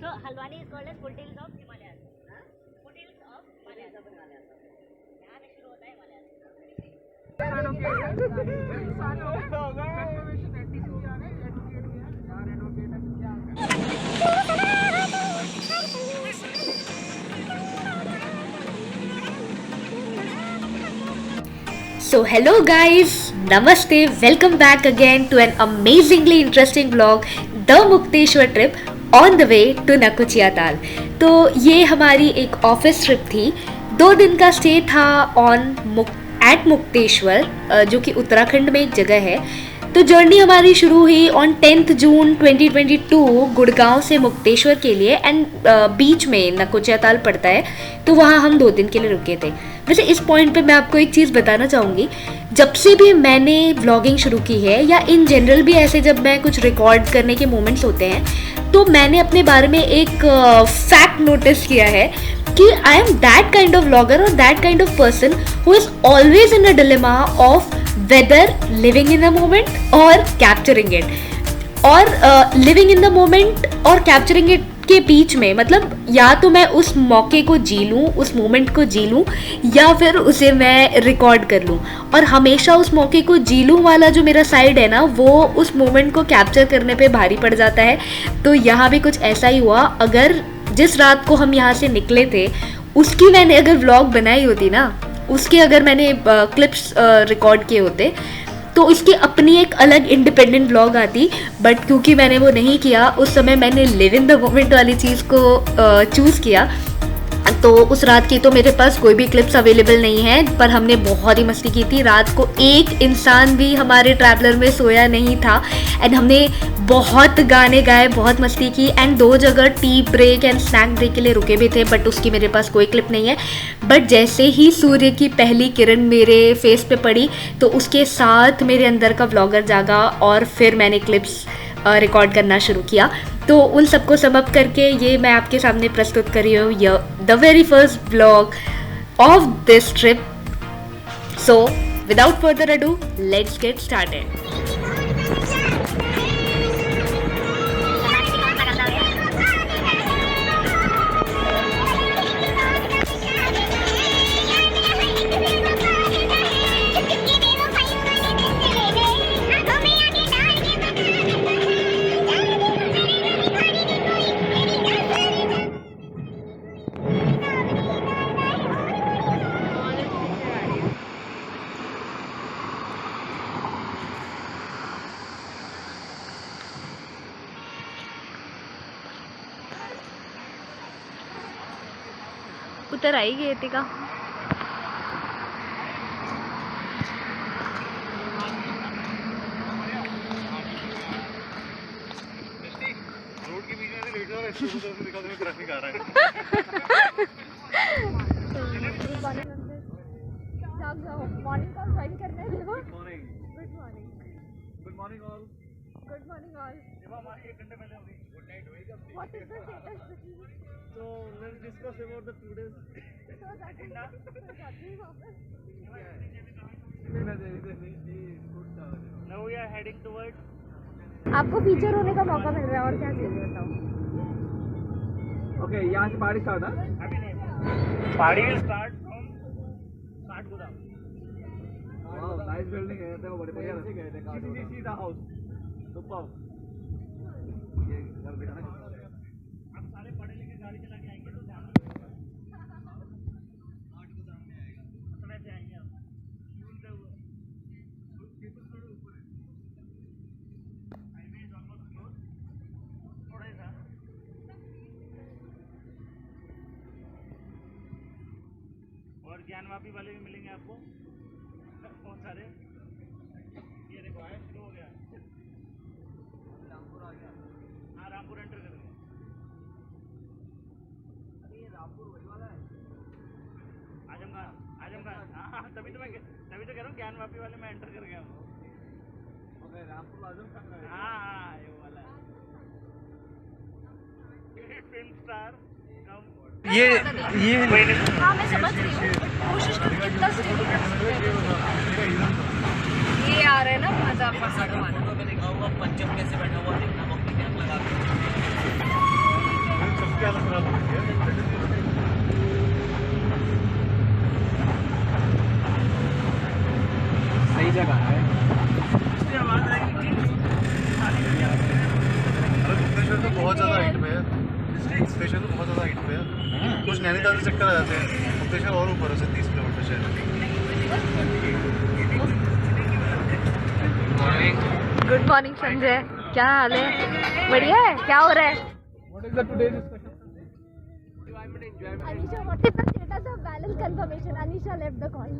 So Halwani is called as foothills of Himalayas. Foothills of Himalayas. यहाँ से शुरू होता है Himalaya. So hello guys, namaste, welcome back again to an amazingly interesting vlog, The Mukteshwar Trip on the way to Nakuchiya Tal। तो ये हमारी एक office trip थी, 2 दिन का स्टे था एट मुक्तेश्वर जो कि उत्तराखंड में एक जगह है। तो जर्नी हमारी शुरू हुई ऑन 10 जून 2022 गुड़गांव से मुक्तेश्वर के लिए एंड बीच में नकुचिया ताल पड़ता है, तो वहाँ हम 2 दिन के लिए रुके थे। वैसे इस पॉइंट पे मैं आपको एक चीज़ बताना चाहूँगी, जब से भी मैंने व्लॉगिंग शुरू की है या इन जनरल भी ऐसे जब मैं कुछ रिकॉर्ड करने के मोमेंट्स होते हैं, तो मैंने अपने बारे में एक फैक्ट नोटिस किया है कि I am that kind of vlogger और that kind of person who is always in a dilemma of whether living in the moment और कैप्चरिंग इट, और लिविंग इन द मोमेंट और कैप्चरिंग इट के बीच में, मतलब या तो मैं उस मौके को जी लूँ, उस मोमेंट को जी लूँ, या फिर उसे मैं रिकॉर्ड कर लूँ। और हमेशा उस मौके को जी लूँ वाला जो मेरा साइड है ना, वो उस मोमेंट को कैप्चर करने पे भारी पड़ जाता है। तो यहाँ भी कुछ ऐसा ही हुआ। अगर जिस रात को हम यहाँ से निकले थे उसकी मैंने अगर व्लॉग बनाई होती ना, उसके अगर मैंने क्लिप्स रिकॉर्ड किए होते, तो उसकी अपनी एक अलग इंडिपेंडेंट व्लॉग आती। बट क्योंकि मैंने वो नहीं किया, उस समय मैंने लिव इन द मोमेंट वाली चीज़ को चूज़ किया, तो उस रात की तो मेरे पास कोई भी क्लिप्स अवेलेबल नहीं है। पर हमने बहुत ही मस्ती की थी। रात को एक इंसान भी हमारे ट्रैवलर में सोया नहीं था एंड हमने बहुत गाने गाए, बहुत मस्ती की एंड 2 जगह tea break and snack break के लिए रुके भी थे, बट उसकी मेरे पास कोई क्लिप नहीं है। बट जैसे ही सूर्य की पहली किरण मेरे फेस पे पड़ी, तो उसके साथ मेरे अंदर का व्लॉगर जागा और फिर मैंने क्लिप्स रिकॉर्ड करना शुरू किया। तो उन सबको सम अप करके ये मैं आपके सामने प्रस्तुत कर रही हूँ the very first vlog of this trip. So without further ado, let's get started. उतर आई गई का रोड के बीच में लेट जा रहा है, ट्रैफिक आ रहा है। मॉर्निंग कॉल ज्वाइन करना है। Good morning. Good morning all. Good morning all. हमारी 1 घंटे पहले होगी। गुड नाइट होएगा। What is the status? So let's discuss about the 2 days. Now we are heading towards. आपको फीचर होने का मौका मिल रहा है, और क्या चाहिए बताओ? Okay, यहाँ से पहाड़ी स्टार्ट है। अभी नहीं। पहाड़ी will start from Kathgodam. Wow, nice building है। तो बड़े बढ़िया से गए थे। CCC the house. Superb. ये घर बेटा ना। हम सारे पढ़े लिखे गाड़ी चला के आएंगे तो ध्यान रखो। काठगोदाम में आएगा। समय से आएंगे हम। Highway is almost close. थोड़ा सा और ज्ञानवापी वाले भी मिलेंगे आपको बहुत सारे। ये देखो आया शुरू हो गया। रामपुर आ गया। हाँ, रामपुर एंटर कर गया। अरे ये रामपुर वही वाला है। आजमगढ़। हाँ, तभी तो कह रहा हूँ ज्ञानवापी वाले में एंटर कर गया हूँ। ओके, रामपुर आजमगढ़। हाँ, ये वाला है। फिल्म स्टार ये हाँ, मैं समझ रही हूँ। कोशिश कर कितना ये आ रहा है ना मजा पंचम कैसे बैठा हुआ देखना, की हालत खराब हो गई है। सही जगह है। इसलिए आवाज आएगी कि मुक्तेश्वर तो बहुत ज़्यादा हाइट पे है। मुक्तेश्वर तो बहुत ज़्यादा हाइट पे है। कुछ नैनीताल से चक्कर आ जाते हैं। मुक्तेश्वर और ऊपर है से 30 किलोमीटर शायद। गुड मॉर्निंग संजय, क्या हाल है? बढ़िया है? क्या हो रहा है? What is the today's discussion? Anisha, what is the status of balance confirmation? Anisha left the call.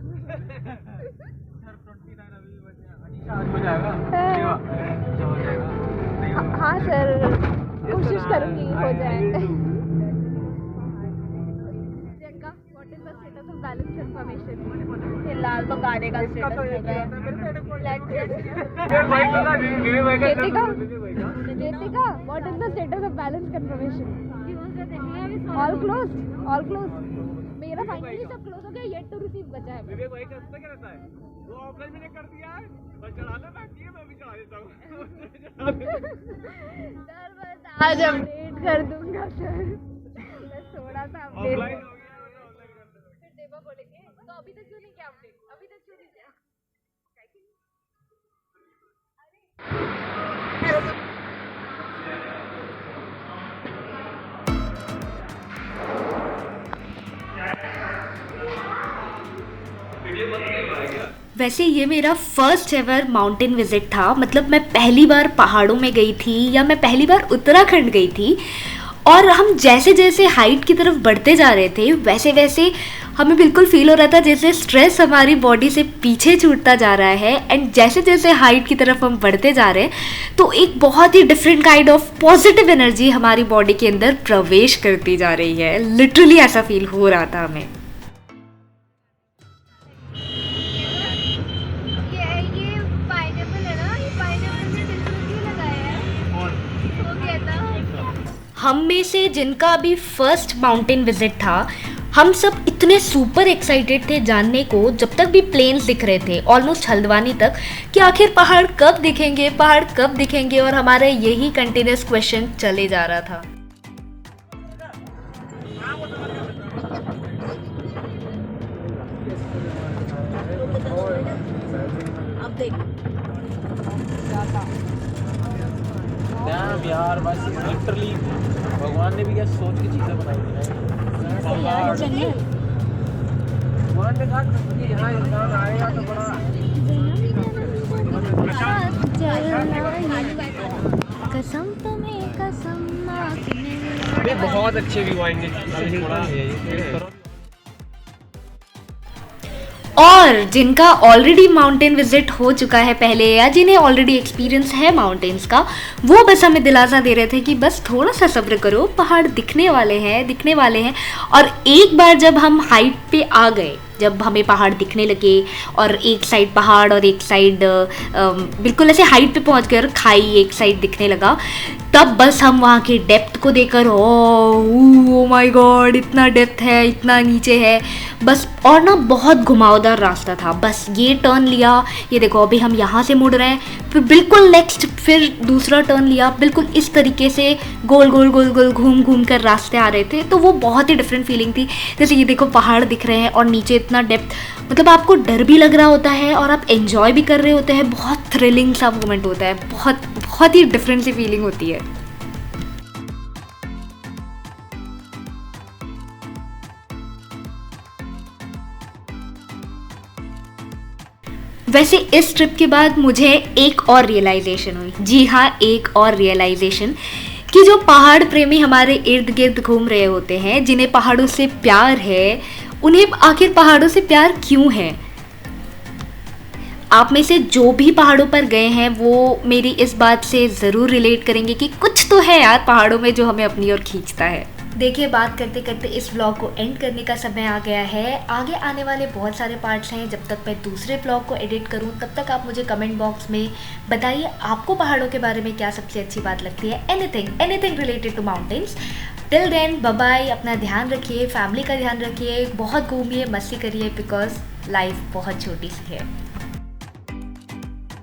आज हो जाएगा। हो जाएगा। हाँ सर, कोशिश करूँगी हो जाए। Priyanka, what is the status of balance confirmation? फिलहाल तो गाने का स्टेटस हो रहा है। Kritika, what is the status of balance confirmation? All closed? All closed? मेरा फाइनली सब क्लोज हो गया, yet to receive बचा है। विवेक भाई का क्या रहता है? वो ऑफलाइन मैंने कर दिया है, बस चढ़ाना बाकी है, मैं भी चढ़ा देता हूँ। सर बस आज अपडेट कर दूंगा सर, बस थोड़ा सा अपडेट। फिर देवा बोलेंगे तो अभी तक क्यों नहीं किया अपडेट, अभी तक क्यों नहीं किया? वैसे ये मेरा फर्स्ट एवर माउंटेन विजिट था। मतलब मैं पहली बार पहाड़ों में गई थी, या मैं पहली बार उत्तराखंड गई थी। और हम जैसे जैसे हाइट की तरफ बढ़ते जा रहे थे, वैसे वैसे हमें बिल्कुल फील हो रहा था जैसे स्ट्रेस हमारी बॉडी से पीछे छूटता जा रहा है। एंड जैसे जैसे हाइट की तरफ हम बढ़ते जा रहे हैं, तो एक बहुत ही different kind of positive energy हमारी बॉडी के अंदर प्रवेश करती जा रही है। लिटरली ऐसा फील हो रहा था हमें। ये पाइनएप्पल है ना, ये पाइनएप्पल में बिल्कुल क्यों लगाया है? वो कहता हम में से जिनका अभी फर्स्ट माउंटेन विजिट था, हम सब इतने सुपर एक्साइटेड थे जानने को, जब तक भी प्लेन्स दिख रहे थे ऑलमोस्ट हल्द्वानी तक, कि आखिर पहाड़ कब दिखेंगे, पहाड़ कब दिखेंगे। और हमारा यही कंटिन्यूस क्वेश्चन चले जा रहा था। अब देख डैम यार, बस लिटरली भगवान ने भी क्या सोच की चीजें बनाई हैं। भगवान ने कहा कि यहाँ इंसान आएगा तो बड़ा कसम तुम्हें कसम बहुत अच्छे व्यू आएंगे। और जिनका ऑलरेडी माउंटेन विजिट हो चुका है पहले, या जिन्हें ऑलरेडी एक्सपीरियंस है माउंटेन्स का, वो बस हमें दिलासा दे रहे थे कि बस थोड़ा सा सब्र करो, पहाड़ दिखने वाले हैं, दिखने वाले हैं। और एक बार जब हम हाइट पे आ गए, जब हमें पहाड़ दिखने लगे और एक साइड पहाड़ और एक साइड बिल्कुल ऐसे हाइट पे पहुंच कर खाई एक साइड दिखने लगा, तब बस हम वहाँ के डेप्थ को देखकर ओ माय गॉड, इतना डेप्थ है, इतना नीचे है बस। और ना बहुत घुमावदार रास्ता था। बस ये टर्न लिया, ये देखो अभी हम यहाँ से मुड़ रहे हैं, फिर बिल्कुल नेक्स्ट फिर दूसरा टर्न लिया, बिल्कुल इस तरीके से गोल गोल गोल गोल घूम घूम कर रास्ते आ रहे थे। तो वो बहुत ही डिफरेंट फीलिंग थी। जैसे ये देखो पहाड़ दिख रहे हैं और नीचे इतना डेप्थ, मतलब आपको डर भी लग रहा होता है और आप एंजॉय भी कर रहे होते हैं। बहुत थ्रिलिंग सा मोमेंट होता है, बहुत बहुत ही डिफरेंट सी फीलिंग होती है। वैसे इस ट्रिप के बाद मुझे एक और रियलाइजेशन हुई। जी हाँ, एक और रियलाइजेशन कि जो पहाड़ प्रेमी हमारे इर्द गिर्द घूम रहे होते हैं, जिन्हें पहाड़ों से प्यार है, उन्हें आखिर पहाड़ों से प्यार क्यों है। आप में से जो भी पहाड़ों पर गए हैं वो मेरी इस बात से ज़रूर रिलेट करेंगे कि कुछ तो है यार पहाड़ों में जो हमें अपनी ओर खींचता है। देखिए, बात करते करते इस व्लॉग को एंड करने का समय आ गया है। आगे आने वाले बहुत सारे पार्ट्स हैं। जब तक मैं दूसरे व्लॉग को एडिट करूं, तब तक आप मुझे कमेंट बॉक्स में बताइए आपको पहाड़ों के बारे में क्या सबसे अच्छी बात लगती है। Anything related to mountains. Till then bye bye. अपना ध्यान रखिए, फैमिली का ध्यान रखिए, बहुत घूमिए, मस्ती करिए, बिकॉज लाइफ बहुत छोटी सी है।